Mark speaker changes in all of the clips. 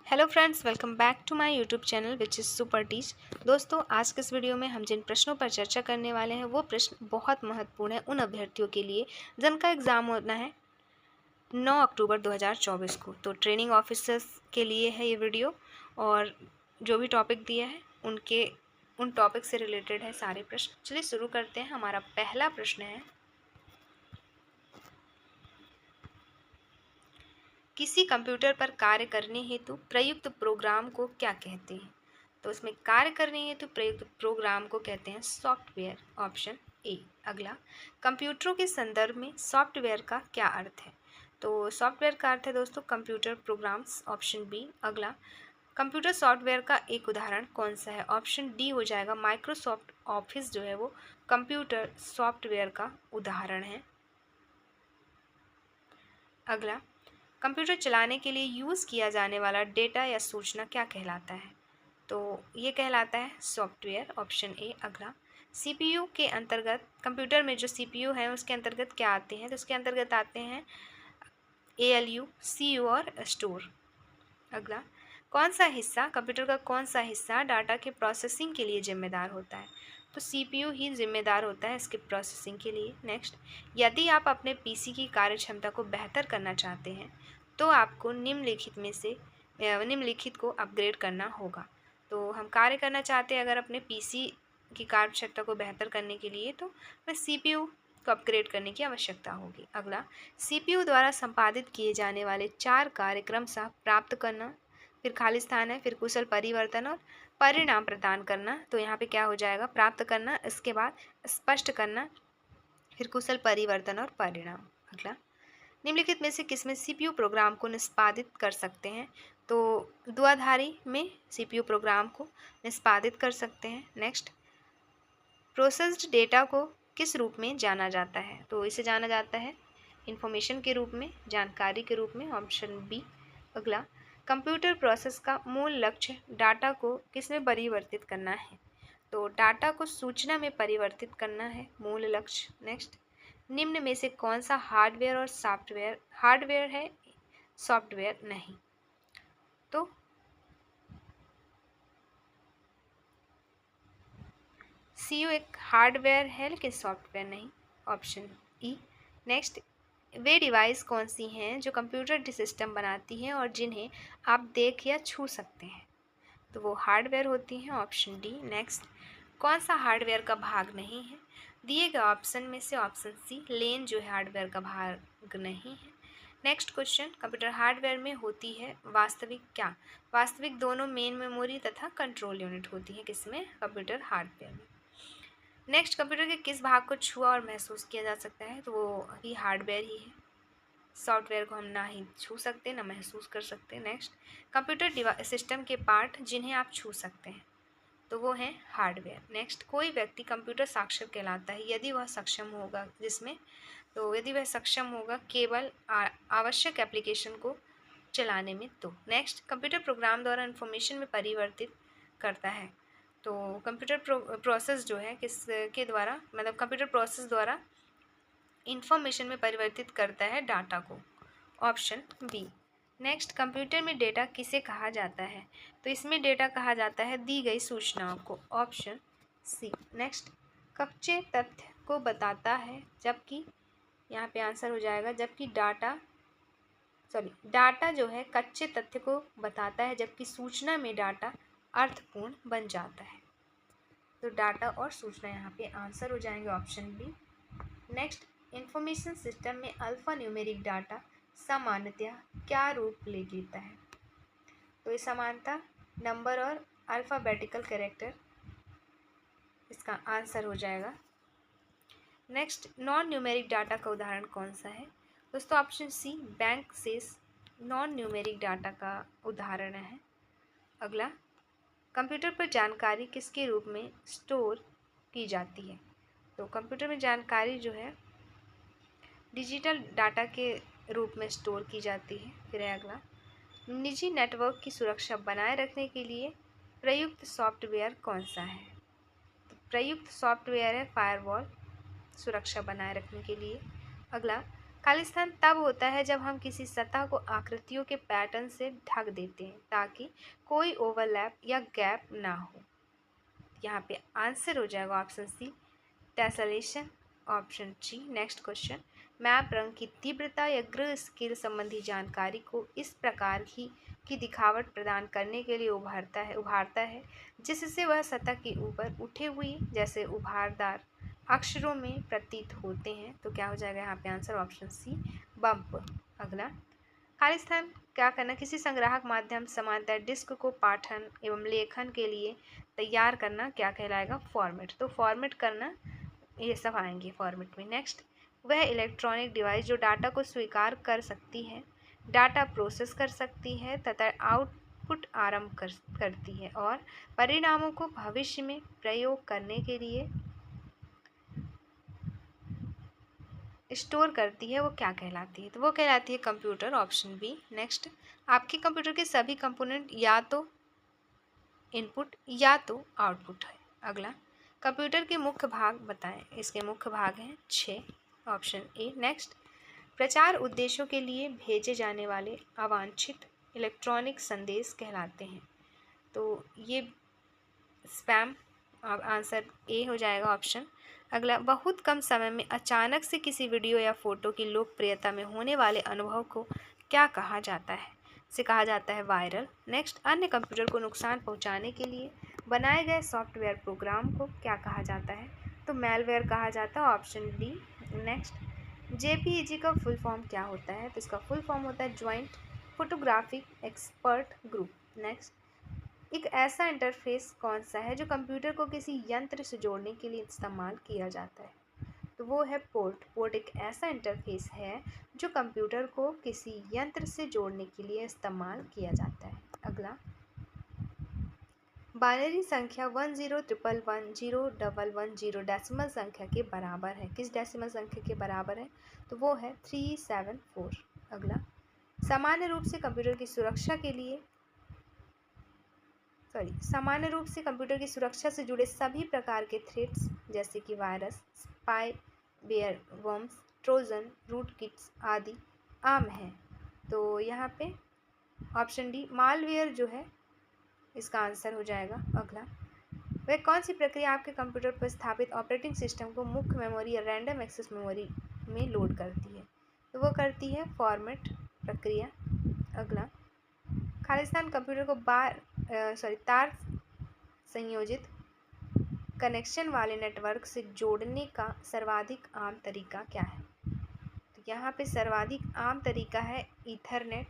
Speaker 1: Hello friends, welcome back to my YouTube channel which is Super Teach. दोस्तों, आज के इस वीडियो में हम जिन प्रश्नों पर चर्चा करने वाले हैं वो प्रश्न बहुत महत्वपूर्ण है उन अभ्यर्थियों के लिए जिनका एग्ज़ाम होना है 9 अक्टूबर 2024 को। तो ट्रेनिंग ऑफिसर्स के लिए है ये वीडियो और जो भी टॉपिक दिया है उन टॉपिक से रिलेटेड है सारे प्रश्न। चलिए शुरू करते हैं। हमारा पहला प्रश्न है, किसी कंप्यूटर पर कार्य करने हेतु प्रयुक्त प्रोग्राम को क्या कहते हैं? तो इसमें कार्य करने हेतु प्रयुक्त प्रोग्राम को कहते हैं सॉफ्टवेयर, ऑप्शन ए। अगला, कंप्यूटरों के संदर्भ में सॉफ्टवेयर का क्या अर्थ है? तो सॉफ्टवेयर का अर्थ है दोस्तों कंप्यूटर प्रोग्राम्स, ऑप्शन बी। अगला, कंप्यूटर सॉफ्टवेयर का एक उदाहरण कौन सा है? ऑप्शन डी हो जाएगा, माइक्रोसॉफ्ट ऑफिस जो है वो कंप्यूटर सॉफ्टवेयर का उदाहरण है। अगला, कंप्यूटर चलाने के लिए यूज़ किया जाने वाला डेटा या सूचना क्या कहलाता है? तो ये कहलाता है सॉफ्टवेयर, ऑप्शन ए। अगला, सीपीयू के अंतर्गत, कंप्यूटर में जो सीपीयू है उसके अंतर्गत क्या आते हैं? तो उसके अंतर्गत आते हैं एएलयू, सीयू और स्टोर। अगला, कौन सा हिस्सा, कंप्यूटर का कौन सा हिस्सा डाटा के प्रोसेसिंग के लिए जिम्मेदार होता है? तो सीपीयू ही जिम्मेदार होता है इसके प्रोसेसिंग के लिए। नेक्स्ट, यदि आप अपने पीसी की कार्यक्षमता को बेहतर करना चाहते हैं तो आपको निम्नलिखित को अपग्रेड करना होगा। तो हम कार्य करना चाहते हैं अगर अपने पीसी की कार्यक्षमता को बेहतर करने के लिए तो हमें सीपीयू को अपग्रेड करने की आवश्यकता होगी। अगला, सीपीयू द्वारा संपादित किए जाने वाले 4 कार्यक्रम सह प्राप्त करना, फिर खाली स्थान है, फिर कुशल परिवर्तन और परिणाम प्रदान करना। तो यहाँ पे क्या हो जाएगा, प्राप्त करना, इसके बाद स्पष्ट करना, फिर कुशल परिवर्तन और परिणाम। अगला, निम्नलिखित में से किसमें सीपीयू प्रोग्राम को निष्पादित कर सकते हैं? तो द्विआधारी में सीपीयू प्रोग्राम को निष्पादित कर सकते हैं। नेक्स्ट, प्रोसेस्ड डेटा को किस रूप में जाना जाता है? तो इसे जाना जाता है इंफॉर्मेशन के रूप में, जानकारी के रूप में, ऑप्शन बी। अगला, कंप्यूटर प्रोसेस का मूल लक्ष्य डाटा को किस में परिवर्तित करना है? तो डाटा को सूचना में परिवर्तित करना है मूल लक्ष्य। नेक्स्ट, निम्न में से कौन सा हार्डवेयर और सॉफ्टवेयर, हार्डवेयर है सॉफ्टवेयर नहीं? तो सीयू एक हार्डवेयर है लेकिन सॉफ्टवेयर नहीं, ऑप्शन ई। नेक्स्ट, वे डिवाइस कौन सी हैं जो कंप्यूटर सिस्टम बनाती हैं और जिन्हें आप देख या छू सकते हैं? तो वो हार्डवेयर होती हैं, ऑप्शन डी। नेक्स्ट, कौन सा हार्डवेयर का भाग नहीं है? दिए गए ऑप्शन में से ऑप्शन सी, लेन जो है हार्डवेयर का भाग नहीं है। नेक्स्ट क्वेश्चन, कंप्यूटर हार्डवेयर में होती है वास्तविक क्या? वास्तविक दोनों मेन मेमोरी तथा कंट्रोल यूनिट होती है किसमें? कंप्यूटर हार्डवेयर में। नेक्स्ट, कंप्यूटर के किस भाग को छुआ और महसूस किया जा सकता है? तो वो ही हार्डवेयर ही है। सॉफ्टवेयर को हम ना ही छू सकते ना महसूस कर सकते। नेक्स्ट, कंप्यूटर सिस्टम के पार्ट जिन्हें आप छू सकते हैं तो वो है हार्डवेयर। नेक्स्ट, कोई व्यक्ति कंप्यूटर साक्षर कहलाता है यदि वह सक्षम होगा यदि वह सक्षम होगा केवल आवश्यक एप्लीकेशन को चलाने में। तो नेक्स्ट, कंप्यूटर प्रोग्राम द्वारा इंफॉर्मेशन में परिवर्तित करता है। तो कंप्यूटर प्रोसेस जो है किसके द्वारा, मतलब कंप्यूटर प्रोसेस द्वारा इंफॉर्मेशन में परिवर्तित करता है डाटा को, ऑप्शन बी। नेक्स्ट, कंप्यूटर में डेटा किसे कहा जाता है? तो इसमें डेटा कहा जाता है दी गई सूचनाओं को, ऑप्शन सी। नेक्स्ट, कच्चे तथ्य को बताता है जबकि, यहाँ पे आंसर हो जाएगा जबकि डाटा जो है कच्चे तथ्य को बताता है जबकि सूचना में डाटा अर्थपूर्ण बन जाता है। तो डाटा और सूचना यहाँ पे आंसर हो जाएंगे, option B. Next, information system में अल्फा न्यूमेरिक डाटा सामान्यतया क्या रूप ले लेता है? तो ये समानता, नंबर और अल्फ़ाबेटिकल कैरेक्टर इसका आंसर हो जाएगा। नेक्स्ट, नॉन न्यूमेरिक डाटा का उदाहरण कौन सा है? दोस्तों ऑप्शन सी, बैंक शेष नॉन न्यूमेरिक डाटा का उदाहरण है। अगला, कंप्यूटर पर जानकारी किसके रूप में स्टोर की जाती है? तो कंप्यूटर में जानकारी जो है डिजिटल डाटा के रूप में स्टोर की जाती है। फिर है अगला, निजी नेटवर्क की सुरक्षा बनाए रखने के लिए प्रयुक्त सॉफ्टवेयर कौन सा है? तो प्रयुक्त सॉफ्टवेयर है फायरवॉल, सुरक्षा बनाए रखने के लिए। अगला, खालिस्तान तब होता है जब हम किसी सतह को आकृतियों के पैटर्न से ढक देते हैं ताकि कोई ओवरलैप या गैप ना हो। यहाँ पे आंसर हो जाएगा ऑप्शन सी, टेसलेशन। ऑप्शन जी। नेक्स्ट क्वेश्चन, मैप रंग की तीव्रता या ग्रह स्केल संबंधी जानकारी को इस प्रकार की दिखावट प्रदान करने के लिए उभारता है जिससे वह सतह के ऊपर उठे हुए जैसे उभारदार अक्षरों में प्रतीत होते हैं। तो क्या हो जाएगा यहाँ पे आंसर ऑप्शन सी, बम्प। अगला, खालिस्तान क्या करना, किसी संग्राहक माध्यम समांतर डिस्क को पाठन एवं लेखन के लिए तैयार करना क्या कहलाएगा, फॉर्मेट। तो फॉर्मेट करना, ये सब आएंगे फॉर्मेट में। नेक्स्ट, वह इलेक्ट्रॉनिक डिवाइस जो डाटा को स्वीकार कर सकती है, डाटा प्रोसेस कर सकती है तथा आउटपुट आरंभ करती है और परिणामों को भविष्य में प्रयोग करने के लिए स्टोर करती है, वो क्या कहलाती है, तो वो कहलाती है कंप्यूटर। Option B. नेक्स्ट, आपके कंप्यूटर के सभी कंपोनेंट या तो इनपुट या तो आउटपुट है। अगला, कंप्यूटर के मुख्य भाग बताएं। इसके मुख्य भाग हैं 6। Option A. नेक्स्ट, प्रचार उद्देश्यों के लिए भेजे जाने वाले अवांछित इलेक्ट्रॉनिक संदेश कहलाते हैं। तो ये स्पैम, आंसर ए हो जाएगा ऑप्शन। अगला, बहुत कम समय में अचानक से किसी वीडियो या फोटो की लोकप्रियता में होने वाले अनुभव को क्या कहा जाता है, से कहा जाता है वायरल। नेक्स्ट, अन्य कंप्यूटर को नुकसान पहुंचाने के लिए बनाए गए सॉफ्टवेयर प्रोग्राम को क्या कहा जाता है, तो मेलवेयर कहा जाता है। Option D. नेक्स्ट, जेपीईजी का फुल फॉर्म क्या होता है, तो इसका फुल फॉर्म होता है joint photographic expert group. Next, एक ऐसा इंटरफेस कौन सा है जो कंप्यूटर को किसी यंत्र से जोड़ने के लिए इस्तेमाल किया जाता है, तो वो है पोर्ट। पोर्ट एक ऐसा इंटरफेस है जो कंप्यूटर को किसी यंत्र से जोड़ने के लिए इस्तेमाल किया जाता है। अगला, बाइनरी संख्या 1011101110 डेसिमल संख्या के बराबर है, किस डेसिमल संख्या के बराबर है, तो वो है 374। अगला, सामान्य रूप से कंप्यूटर की सुरक्षा की सुरक्षा से जुड़े सभी प्रकार के थ्रेड्स जैसे कि virus, spyware, worms, trojan, rootkits आदि आम हैं। तो यहाँ पे ऑप्शन डी, मालवेयर जो है इसका आंसर हो जाएगा। अगला, वह कौन सी प्रक्रिया आपके कंप्यूटर पर स्थापित ऑपरेटिंग सिस्टम को मुख्य मेमोरी या रैंडम एक्सेस मेमोरी में लोड करती है, तो वो करती है फॉर्मेट प्रक्रिया। अगला, खालिस्तान कंप्यूटर को तार संयोजित कनेक्शन वाले नेटवर्क से जोड़ने का सर्वाधिक आम तरीका क्या है, तो यहाँ पे सर्वाधिक आम तरीका है ईथरनेट।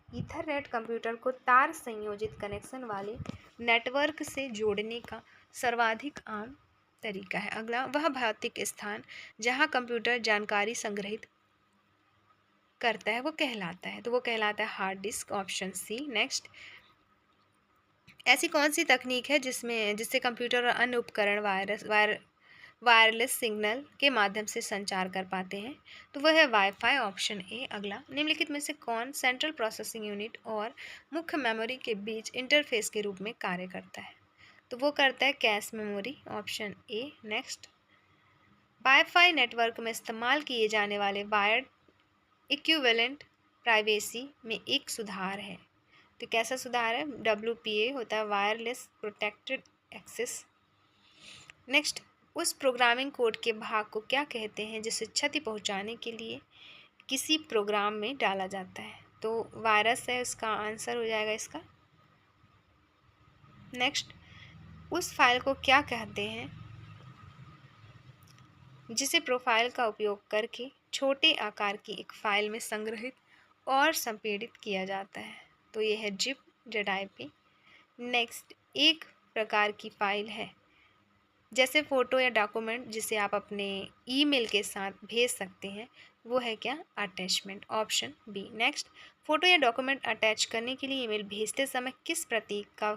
Speaker 1: ईथरनेट कंप्यूटर को तार संयोजित कनेक्शन वाले नेटवर्क से जोड़ने का सर्वाधिक आम तरीका है। अगला, वह भौतिक स्थान जहाँ कंप्यूटर जानकारी संग्रहित करता है वो कहलाता है, तो वो कहलाता है hard disk. Option C. Next, ऐसी कौन सी तकनीक है जिससे कंप्यूटर और अन्य उपकरण वायरलेस सिग्नल के माध्यम से संचार कर पाते हैं, तो वह है वाईफाई। Option A. अगला, निम्नलिखित में से कौन सेंट्रल प्रोसेसिंग यूनिट और मुख्य मेमोरी के बीच इंटरफेस के रूप में कार्य करता है, तो वो करता है cache memory. Option A. Next, wifi network में इस्तेमाल किए जाने वाले वायर्ड इक्विवेलेंट प्राइवेसी में एक सुधार है, तो कैसा सुधार है, WPA होता है वायरलेस प्रोटेक्टेड एक्सेस। नेक्स्ट, उस प्रोग्रामिंग कोड के भाग को क्या कहते हैं जिसे क्षति पहुंचाने के लिए किसी प्रोग्राम में डाला जाता है, तो वायरस है, उसका आंसर हो जाएगा इसका। नेक्स्ट, उस फाइल को क्या कहते हैं जिसे प्रोफाइल का उपयोग करके छोटे आकार की एक फाइल में संग्रहित और संपीड़ित किया जाता है, तो ये है ZIP। नेक्स्ट, एक प्रकार की फाइल है जैसे फ़ोटो या डॉक्यूमेंट जिसे आप अपने ईमेल के साथ भेज सकते हैं, वो है क्या, attachment. Option B. Next, photo या डॉक्यूमेंट अटैच करने के लिए ईमेल भेजते समय किस प्रतीक का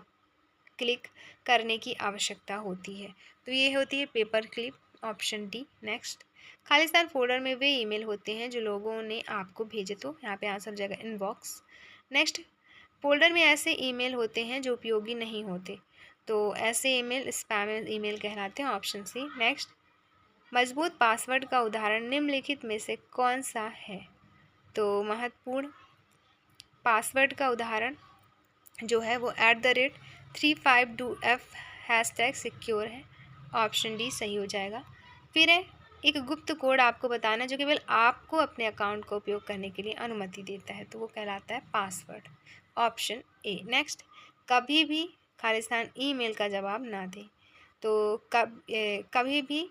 Speaker 1: क्लिक करने की आवश्यकता होती है, तो ये होती है paper clip. Option D. Next, Khalistan folder में वे ईमेल होते हैं जो लोगों ने आपको भेजे, तो यहाँ पे आंसर हो जाएगा इनबॉक्स। नेक्स्ट, फोल्डर में ऐसे ईमेल होते हैं जो उपयोगी नहीं होते, तो ऐसे ईमेल स्पैम ईमेल कहलाते हैं। Option C. नेक्स्ट, मजबूत पासवर्ड का उदाहरण निम्नलिखित में से कौन सा है? तो महत्वपूर्ण पासवर्ड का उदाहरण जो है वो @352F हैशटैग सिक्योर है। ऑप्शन डी सही हो जाएगा। फिर है एक गुप्त कोड आपको बताना जो केवल आपको अपने अकाउंट का उपयोग करने के लिए अनुमति देता है, तो वो कहलाता है पासवर्ड। Option A. नेक्स्ट, कभी भी खालिस्तान ईमेल का जवाब ना दें। तो कभी भी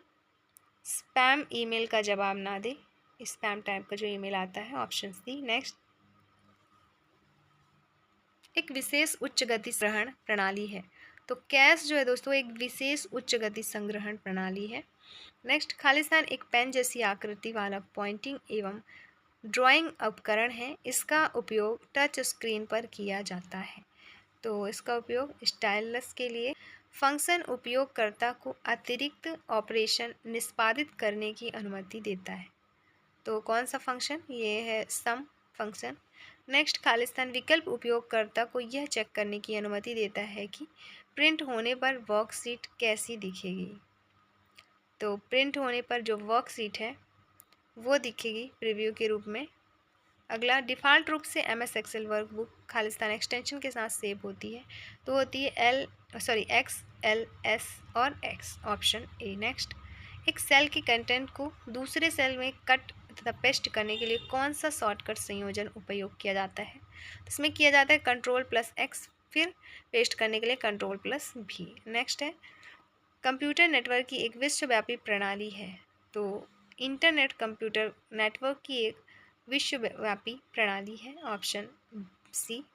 Speaker 1: स्पैम ईमेल का जवाब ना दें, स्पैम टाइप का जो ईमेल आता है। Option C. नेक्स्ट, एक विशेष उच्च गति संग्रहण प्रणाली है। तो कैश जो है दोस्तों एक विशेष उच्च गति संग्रहण प्रणाली है। नेक्स्ट, खालिस्तान एक पेन जैसी आकृति वाला पॉइंटिंग एवं ड्राइंग उपकरण है। इसका उपयोग टच स्क्रीन पर किया जाता है। तो इसका उपयोग स्टाइलस के लिए फंक्शन उपयोगकर्ता को अतिरिक्त ऑपरेशन निष्पादित करने की अनुमति देता है। तो कौन सा फंक्शन? ये है सम फंक्शन। नेक्स्ट, खालिस्तान विकल्प उपयोगकर्ता को यह चेक करने की अनुमति देता है कि प्रिंट होने पर वर्कशीट कैसी दिखेगी। तो प्रिंट होने पर जो वर्कशीट है वो दिखेगी प्रीव्यू के रूप में। अगला, डिफ़ॉल्ट रूप से MS एक्सेल वर्कबुक खालिस्तान एक्सटेंशन के साथ सेव होती है। तो होती है X, L, S और X। Option A. नेक्स्ट, एक सेल के कंटेंट को दूसरे सेल में कट तथा पेस्ट करने के लिए कौन सा शॉर्टकट संयोजन उपयोग किया जाता है? इसमें किया जाता है Ctrl+X, फिर पेस्ट करने के लिए Ctrl+V। नेक्स्ट है, कंप्यूटर नेटवर्क की एक विश्वव्यापी प्रणाली है। तो इंटरनेट कंप्यूटर नेटवर्क की एक विश्वव्यापी प्रणाली है। Option C.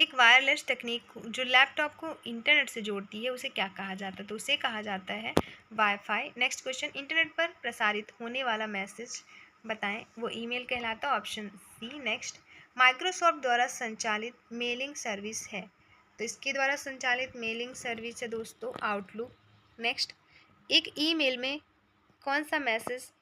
Speaker 1: एक वायरलेस तकनीक जो लैपटॉप को इंटरनेट से जोड़ती है उसे क्या कहा जाता है? तो उसे कहा जाता है वाईफाई। नेक्स्ट क्वेश्चन, इंटरनेट पर प्रसारित होने वाला मैसेज बताएं, वो ईमेल कहलाता है। Option C. नेक्स्ट, माइक्रोसॉफ्ट द्वारा संचालित मेलिंग सर्विस है। तो इसके द्वारा संचालित मेलिंग सर्विस है दोस्तों आउटलुक। नेक्स्ट, एक ईमेल में कौन सा मैसेज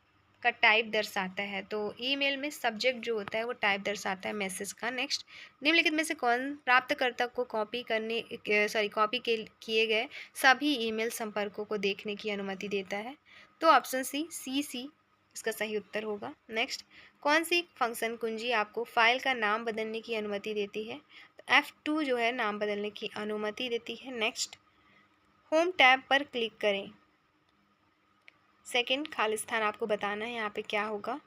Speaker 1: का टाइप दर्शाता है? तो ईमेल में सब्जेक्ट जो होता है वो टाइप दर्शाता है मैसेज का। नेक्स्ट, निम्नलिखित में से कौन प्राप्तकर्ता को कॉपी किए गए सभी ईमेल संपर्कों को देखने की अनुमति देता है? तो ऑप्शन सी इसका सही उत्तर होगा। नेक्स्ट, कौन सी फंक्शन कुंजी आपको फाइल का नाम बदलने की अनुमति देती है? तो F2 जो है नाम बदलने की अनुमति देती है। नेक्स्ट, होम टैब पर क्लिक करें। सेकंड, खालिस्तान आपको बताना है यहाँ पे क्या होगा।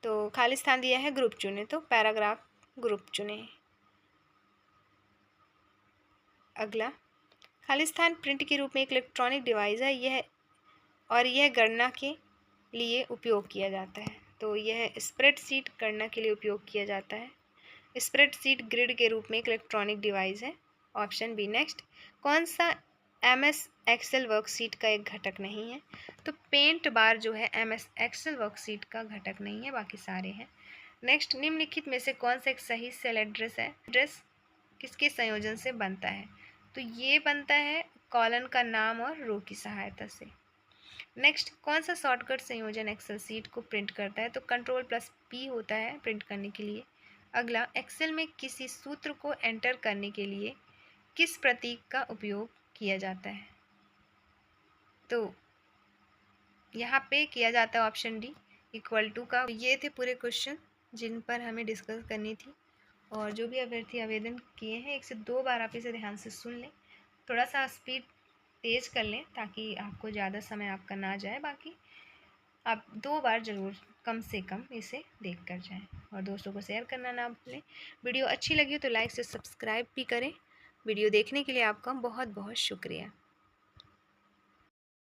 Speaker 1: तो खालिस्तान दिया है ग्रुप चुने, तो पैराग्राफ ग्रुप चुने। अगला, खालिस्तान प्रिंट के रूप में एक इलेक्ट्रॉनिक डिवाइस है यह गणना के लिए उपयोग किया जाता है। तो यह स्प्रेडशीट गणना के लिए उपयोग किया जाता है। स्प्रेडशीट ग्रिड के रूप में एक इलेक्ट्रॉनिक डिवाइस है। Option B. नेक्स्ट, कौन सा MS एक्सेल वर्कशीट का एक घटक नहीं है? तो पेंट बार जो है MS एक्सेल वर्कशीट का घटक नहीं है, बाकी सारे हैं। नेक्स्ट, निम्नलिखित में से कौन सा एक सही सेल एड्रेस है? एड्रेस किसके संयोजन से बनता है? तो ये बनता है कॉलन का नाम और रो की सहायता से। नेक्स्ट, कौन सा शॉर्टकट संयोजन एक्सेल सीट को प्रिंट करता है? तो Ctrl+P होता है प्रिंट करने के लिए। अगला, एक्सेल में किसी सूत्र को एंटर करने के लिए किस प्रतीक का उपयोग किया जाता है? तो यहाँ पे किया जाता है ऑप्शन डी =टू का। ये थे पूरे क्वेश्चन जिन पर हमें डिस्कस करनी थी, और जो भी अभ्यर्थी आवेदन किए हैं 1 से 2 बार आप इसे ध्यान से सुन लें, थोड़ा सा स्पीड तेज़ कर लें ताकि आपको ज़्यादा समय आपका ना जाए। बाकी आप 2 बार ज़रूर कम से कम इसे देख कर जाएँ, और दोस्तों को शेयर करना ना भूलें। वीडियो अच्छी लगी हो तो लाइक से सब्सक्राइब भी करें। वीडियो देखने के लिए आपका बहुत बहुत शुक्रिया।